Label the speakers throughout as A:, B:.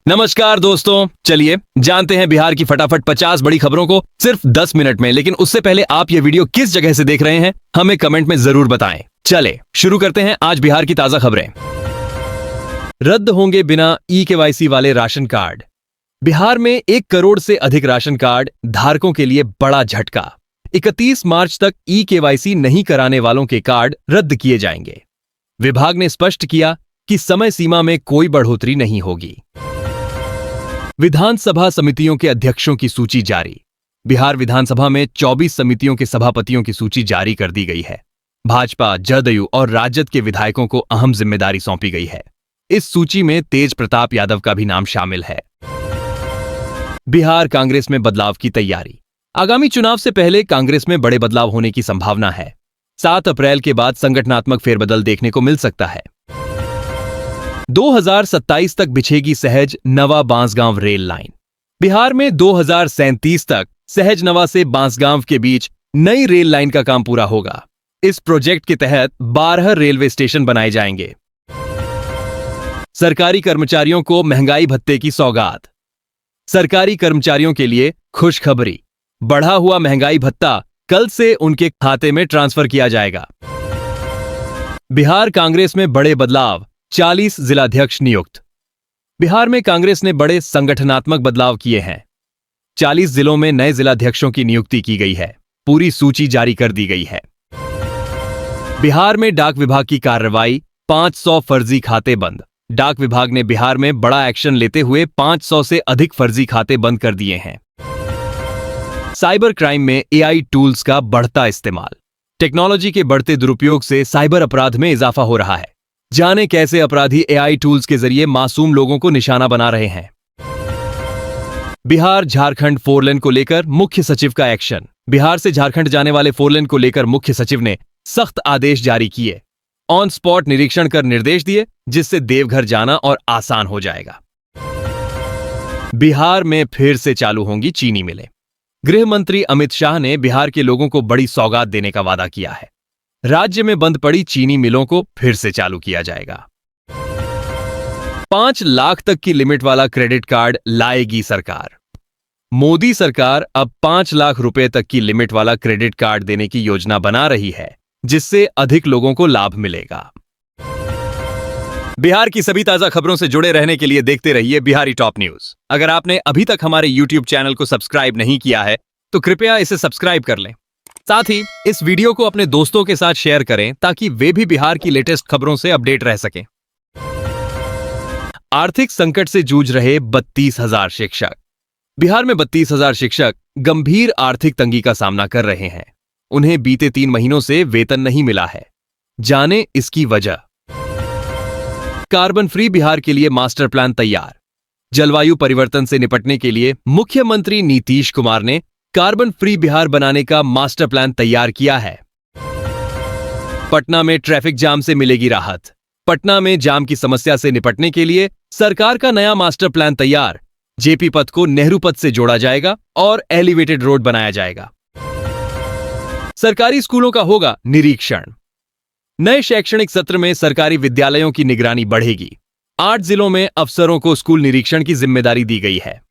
A: नमस्कार दोस्तों, चलिए जानते हैं बिहार की फटाफट 50 बड़ी खबरों को सिर्फ 10 मिनट में। लेकिन उससे पहले आप ये वीडियो किस जगह से देख रहे हैं हमें कमेंट में जरूर बताएं। चले शुरू करते हैं आज बिहार की ताजा खबरें। रद्द होंगे बिना ई-केवाईसी वाले राशन कार्ड। बिहार में 1 करोड़ से अधिक राशन कार्ड धारकों के लिए बड़ा झटका। 31 मार्च तक ई-केवाईसी नहीं कराने वालों के कार्ड रद्द किए जाएंगे। विभाग ने स्पष्ट किया कि समय सीमा में कोई बढ़ोतरी नहीं होगी। विधानसभा समितियों के अध्यक्षों की सूची जारी। बिहार विधानसभा में 24 समितियों के सभापतियों की सूची जारी कर दी गई है। भाजपा, जदयू और राजद के विधायकों को अहम जिम्मेदारी सौंपी गई है। इस सूची में तेज प्रताप यादव का भी नाम शामिल है। बिहार कांग्रेस में बदलाव की तैयारी। आगामी चुनाव से पहले कांग्रेस में बड़े बदलाव होने की संभावना है। 7 अप्रैल के बाद संगठनात्मक फेरबदल देखने को मिल सकता है। 2027 तक बिछेगी सहज नवा बांसगांव रेल लाइन। बिहार में 2037 तक सहज नवा से बांसगांव के बीच नई रेल लाइन का काम पूरा होगा। इस प्रोजेक्ट के तहत 12 रेलवे स्टेशन बनाए जाएंगे। सरकारी कर्मचारियों को महंगाई भत्ते की सौगात। सरकारी कर्मचारियों के लिए खुशखबरी। बढ़ा हुआ महंगाई भत्ता कल से उनके खाते में ट्रांसफर किया जाएगा। बिहार कांग्रेस में बड़े बदलाव, 40 जिलाध्यक्ष नियुक्त। बिहार में कांग्रेस ने बड़े संगठनात्मक बदलाव किए हैं। 40 जिलों में नए जिलाध्यक्षों की नियुक्ति की गई है। पूरी सूची जारी कर दी गई है। बिहार में डाक विभाग की कार्रवाई, 500 फर्जी खाते बंद। डाक विभाग ने बिहार में बड़ा एक्शन लेते हुए 500 से अधिक फर्जी खाते बंद कर दिए हैं। साइबर क्राइम में एआई टूल्स का बढ़ता इस्तेमाल। टेक्नोलॉजी के बढ़ते दुरुपयोग से साइबर अपराध में इजाफा हो रहा है। जाने कैसे अपराधी एआई टूल्स के जरिए मासूम लोगों को निशाना बना रहे हैं। बिहार झारखंड 4 लेन को लेकर मुख्य सचिव का एक्शन। बिहार से झारखंड जाने वाले 4 लेन को लेकर मुख्य सचिव ने सख्त आदेश जारी किए। ऑन स्पॉट निरीक्षण कर निर्देश दिए, जिससे देवघर जाना और आसान हो जाएगा। बिहार में फिर से चालू होंगी चीनी मिलें। गृह मंत्री अमित शाह ने बिहार के लोगों को बड़ी सौगात देने का वादा किया है। राज्य में बंद पड़ी चीनी मिलों को फिर से चालू किया जाएगा। 5 लाख तक की लिमिट वाला क्रेडिट कार्ड लाएगी सरकार। मोदी सरकार अब 5 लाख रुपए तक की लिमिट वाला क्रेडिट कार्ड देने की योजना बना रही है, जिससे अधिक लोगों को लाभ मिलेगा। बिहार की सभी ताजा खबरों से जुड़े रहने के लिए देखते रहिए बिहारी टॉप न्यूज। अगर आपने अभी तक हमारे YouTube चैनल को सब्सक्राइब नहीं किया है तो कृपया इसे सब्सक्राइब कर लें। साथ ही इस वीडियो को अपने दोस्तों के साथ शेयर करें ताकि वे भी बिहार की लेटेस्ट खबरों से अपडेट रह सकें। आर्थिक संकट से जूझ रहे 32,000 शिक्षक। बिहार में 32,000 शिक्षक गंभीर आर्थिक तंगी का सामना कर रहे हैं। उन्हें बीते 3 महीनों से वेतन नहीं मिला है। जाने इसकी वजह। कार्बन फ्री बिहार के लिए मास्टर प्लान तैयार। जलवायु परिवर्तन से निपटने के लिए मुख्यमंत्री नीतीश कुमार ने कार्बन फ्री बिहार बनाने का मास्टर प्लान तैयार किया है। पटना में ट्रैफिक जाम से मिलेगी राहत। पटना में जाम की समस्या से निपटने के लिए सरकार का नया मास्टर प्लान तैयार। जेपी पथ को नेहरू पथ से जोड़ा जाएगा और एलिवेटेड रोड बनाया जाएगा। सरकारी स्कूलों का होगा निरीक्षण। नए शैक्षणिक सत्र में सरकारी विद्यालयों की निगरानी बढ़ेगी। 8 जिलों में अफसरों को स्कूल निरीक्षण की जिम्मेदारी दी गई है।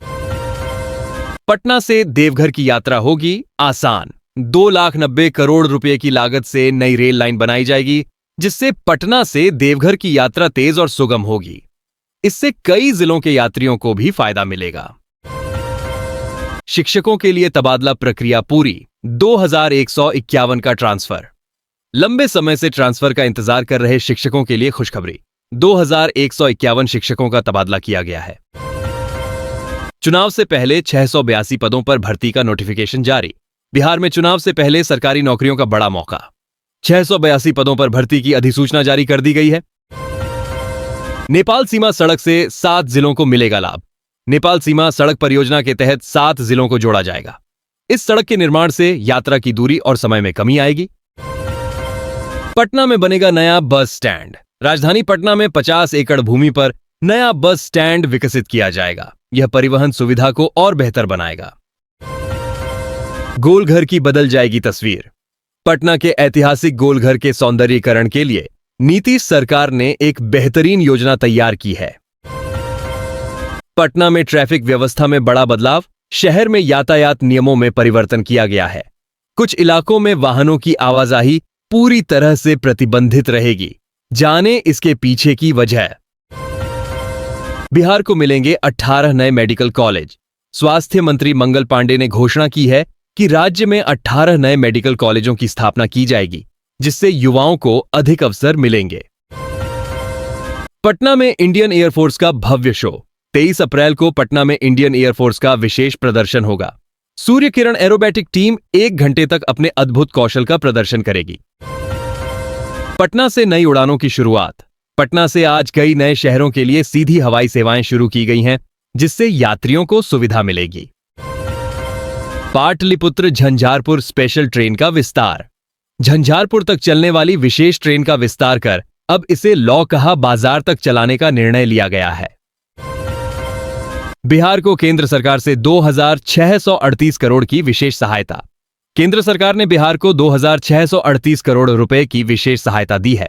A: पटना से देवघर की यात्रा होगी आसान। 2,90 करोड़ रुपए की लागत से नई रेल लाइन बनाई जाएगी, जिससे पटना से देवघर की यात्रा तेज और सुगम होगी। इससे कई जिलों के यात्रियों को भी फायदा मिलेगा। शिक्षकों के लिए तबादला प्रक्रिया पूरी। 2,151 का ट्रांसफर। लंबे समय से ट्रांसफर का इंतजार कर रहे शिक्षकों के लिए खुशखबरी। 2,151 शिक्षकों का तबादला किया गया है। चुनाव से पहले 682 पदों पर भर्ती का नोटिफिकेशन जारी। बिहार में चुनाव से पहले सरकारी नौकरियों का बड़ा मौका। 682 पदों पर भर्ती की अधिसूचना जारी कर दी गई है। नेपाल सीमा सड़क से 7 जिलों को मिलेगा लाभ। नेपाल सीमा सड़क परियोजना के तहत 7 जिलों को जोड़ा जाएगा। इस सड़क के निर्माण से यात्रा की दूरी और समय में कमी आएगी। पटना में बनेगा नया बस स्टैंड। राजधानी पटना में 50 एकड़ भूमि पर नया बस स्टैंड विकसित किया जाएगा। यह परिवहन सुविधा को और बेहतर बनाएगा। गोलघर की बदल जाएगी तस्वीर। पटना के ऐतिहासिक गोलघर के सौंदर्यीकरण के लिए नीतीश सरकार ने एक बेहतरीन योजना तैयार की है। पटना में ट्रैफिक व्यवस्था में बड़ा बदलाव, शहर में यातायात नियमों में परिवर्तन किया गया है। कुछ इलाकों में वाहनों की आवाजाही पूरी तरह से प्रतिबंधित रहेगी। जाने इसके पीछे की वजह। बिहार को मिलेंगे 18 नए मेडिकल कॉलेज। स्वास्थ्य मंत्री मंगल पांडे ने घोषणा की है कि राज्य में 18 नए मेडिकल कॉलेजों की स्थापना की जाएगी, जिससे युवाओं को अधिक अवसर मिलेंगे। पटना में इंडियन एयरफोर्स का भव्य शो। 23 अप्रैल को पटना में इंडियन एयरफोर्स का विशेष प्रदर्शन होगा। सूर्य किरण एरोबैटिक टीम 1 घंटे तक अपने अद्भुत कौशल का प्रदर्शन करेगी। पटना से नई उड़ानों की शुरुआत। पटना से आज कई नए शहरों के लिए सीधी हवाई सेवाएं शुरू की गई हैं, जिससे यात्रियों को सुविधा मिलेगी। पाटलिपुत्र झंझारपुर स्पेशल ट्रेन का विस्तार। झंझारपुर तक चलने वाली विशेष ट्रेन का विस्तार कर अब इसे लौकहा बाजार तक चलाने का निर्णय लिया गया है। बिहार को केंद्र सरकार से 2638 करोड़ की विशेष सहायता। केंद्र सरकार ने बिहार को 2638 करोड़ रुपए की विशेष सहायता दी है।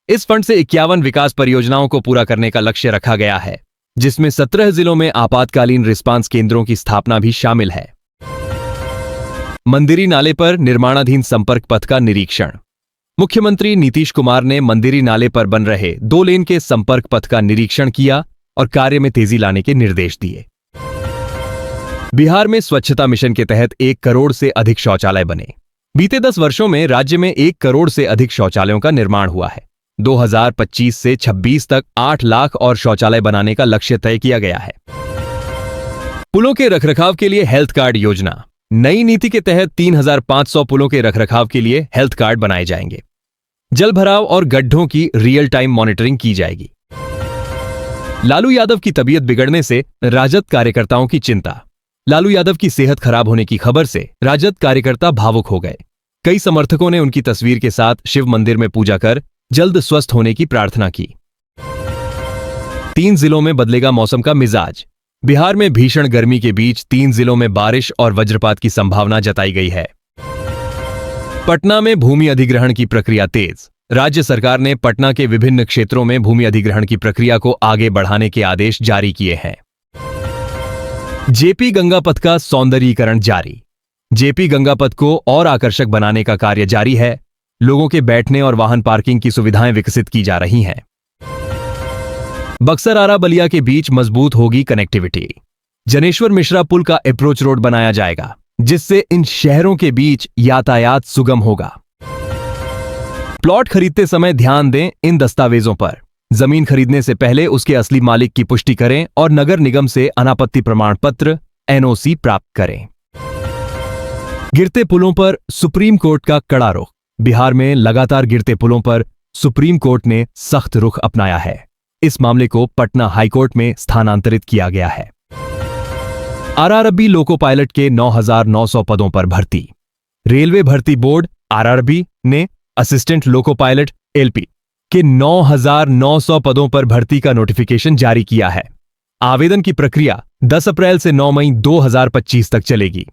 A: इस फंड से 51 विकास परियोजनाओं को पूरा करने का लक्ष्य रखा गया है, जिसमें 17 जिलों में आपातकालीन रिस्पांस केंद्रों की स्थापना भी शामिल है। मंदिरी नाले पर निर्माणाधीन संपर्क पथ का निरीक्षण। मुख्यमंत्री नीतीश कुमार ने मंदिरी नाले पर बन रहे 2 लेन के संपर्क पथ का निरीक्षण किया और कार्य में तेजी लाने के निर्देश दिए। बिहार में स्वच्छता मिशन के तहत 1 करोड़ से अधिक शौचालय बने। बीते 10 वर्षों में राज्य में 1 करोड़ से अधिक शौचालयों का निर्माण हुआ है। 2025 से 26 तक 8 लाख और शौचालय बनाने का लक्ष्य तय किया गया है। पुलों के रखरखाव के लिए हेल्थ कार्ड योजना। नई नीति के तहत 3500 पुलों के रखरखाव के लिए हेल्थ कार्ड बनाए जाएंगे। जल भराव और गड्ढों की रियल टाइम मॉनिटरिंग की जाएगी। लालू यादव की तबीयत बिगड़ने से राजद कार्यकर्ताओं की चिंता। लालू यादव की सेहत खराब होने की खबर से राजद कार्यकर्ता भावुक हो गए। कई समर्थकों ने उनकी तस्वीर के साथ शिव मंदिर में पूजा कर जल्द स्वस्थ होने की प्रार्थना की। 3 जिलों में बदलेगा मौसम का मिजाज। बिहार में भीषण गर्मी के बीच 3 जिलों में बारिश और वज्रपात की संभावना जताई गई है। पटना में भूमि अधिग्रहण की प्रक्रिया तेज। राज्य सरकार ने पटना के विभिन्न क्षेत्रों में भूमि अधिग्रहण की प्रक्रिया को आगे बढ़ाने के आदेश जारी किए हैं। जेपी गंगा पथ का सौंदर्यीकरण जारी। जेपी गंगा पथ को और आकर्षक बनाने का कार्य जारी है। लोगों के बैठने और वाहन पार्किंग की सुविधाएं विकसित की जा रही हैं। बक्सर आरा बलिया के बीच मजबूत होगी कनेक्टिविटी। जनेश्वर मिश्रा पुल का अप्रोच रोड बनाया जाएगा, जिससे इन शहरों के बीच यातायात सुगम होगा। प्लॉट खरीदते समय ध्यान दें इन दस्तावेजों पर। जमीन खरीदने से पहले उसके असली मालिक की पुष्टि करें और नगर निगम से अनापत्ति प्रमाण पत्र एनओसी प्राप्त करें। गिरते पुलों पर सुप्रीम कोर्ट का कड़ा रुख। बिहार में लगातार गिरते पुलों पर सुप्रीम कोर्ट ने सख्त रुख अपनाया है। इस मामले को पटना हाईकोर्ट में स्थानांतरित किया गया है। आरआरबी लोको पायलट के 9,900 पदों पर भर्ती। रेलवे भर्ती बोर्ड आरआरबी ने असिस्टेंट लोको पायलट एलपी के 9,900 पदों पर भर्ती का नोटिफिकेशन जारी किया है। आवेदन की प्रक्रिया 10 अप्रैल से 9 मई 2025 तक चलेगी।